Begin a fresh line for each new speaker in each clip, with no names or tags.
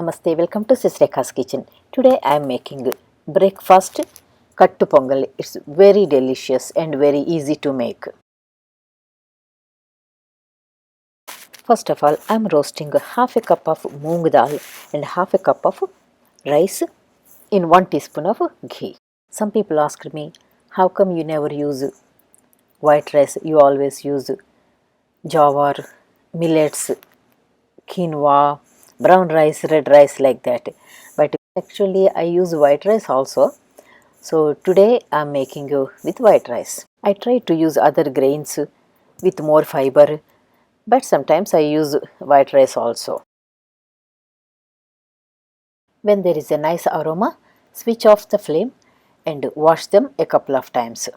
Namaste, welcome to Sis Rekha's Kitchen. Today I am making breakfast Kattu Pongali. It's very delicious and very easy to make. First of all, I am roasting half a cup of moong dal and half a cup of rice in 1 teaspoon of ghee. Some people asked me, how come you never use white rice? You always use jawar, millets, quinoa, brown rice, red rice like that. But actually I use white rice also. So today I am making with white rice. I try to use other grains with more fiber, but sometimes I use white rice also. When there is a nice aroma, switch off the flame and wash them a couple of times.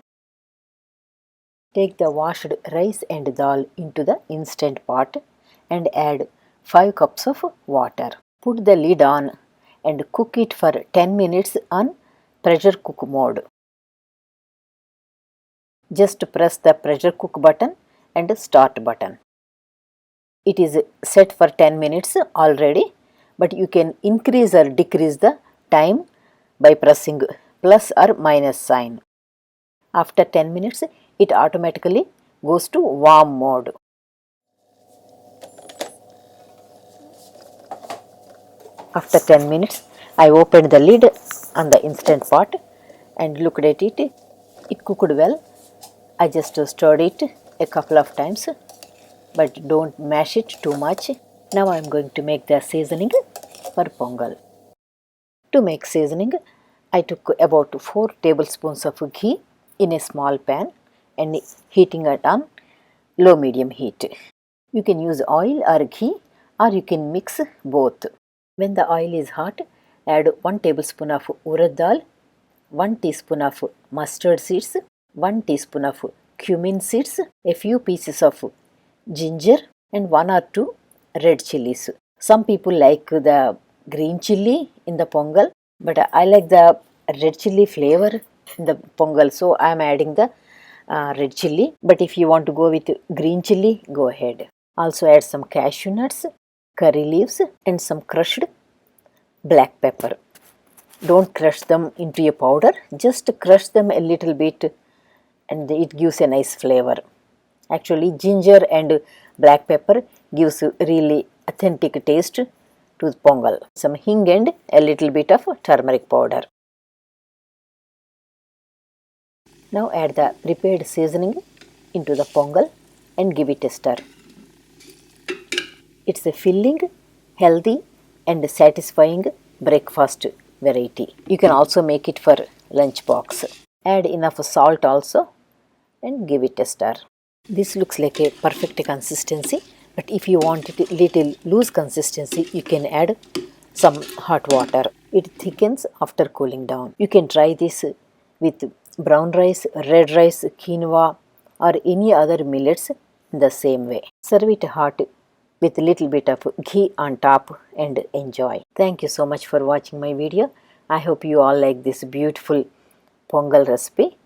Take the washed rice and dal into the instant pot and add 5 cups of water. Put the lid on and cook it for 10 minutes on pressure cook mode. Just press the pressure cook button and start button. It is set for 10 minutes already, but you can increase or decrease the time by pressing plus or minus sign. After 10 minutes, it automatically goes to warm mode. After 10 minutes, I opened the lid on the instant pot and looked at it. It cooked well. I just stirred it a couple of times, but don't mash it too much. Now I am going to make the seasoning for pongal. To make seasoning, I took about 4 tablespoons of ghee in a small pan and heating it on low medium heat. You can use oil or ghee or you can mix both. When the oil is hot, add 1 tablespoon of urad dal, 1 teaspoon of mustard seeds, 1 teaspoon of cumin seeds, a few pieces of ginger and 1 or 2 red chilies. Some people like the green chili in the pongal, but I like the red chili flavor in the pongal, so I am adding the red chili. But if you want to go with green chili, go ahead. Also add some cashew nuts, curry leaves and some crushed black pepper. Don't crush them into a powder, just crush them a little bit and it gives a nice flavor. Actually, ginger and black pepper gives really authentic taste to pongal. Some hing and a little bit of turmeric powder. Now add the prepared seasoning into the pongal and give it a stir. It's a filling, healthy and satisfying breakfast variety. You can also make it for lunch box. Add enough salt also and give it a stir. This looks like a perfect consistency, but if you want it a little loose consistency, you can add some hot water. It thickens after cooling down. You can try this with brown rice, red rice, quinoa or any other millets in the same way. Serve it hot with little bit of ghee on top and enjoy. Thank you so much for watching my video. I hope you all like this beautiful pongal recipe.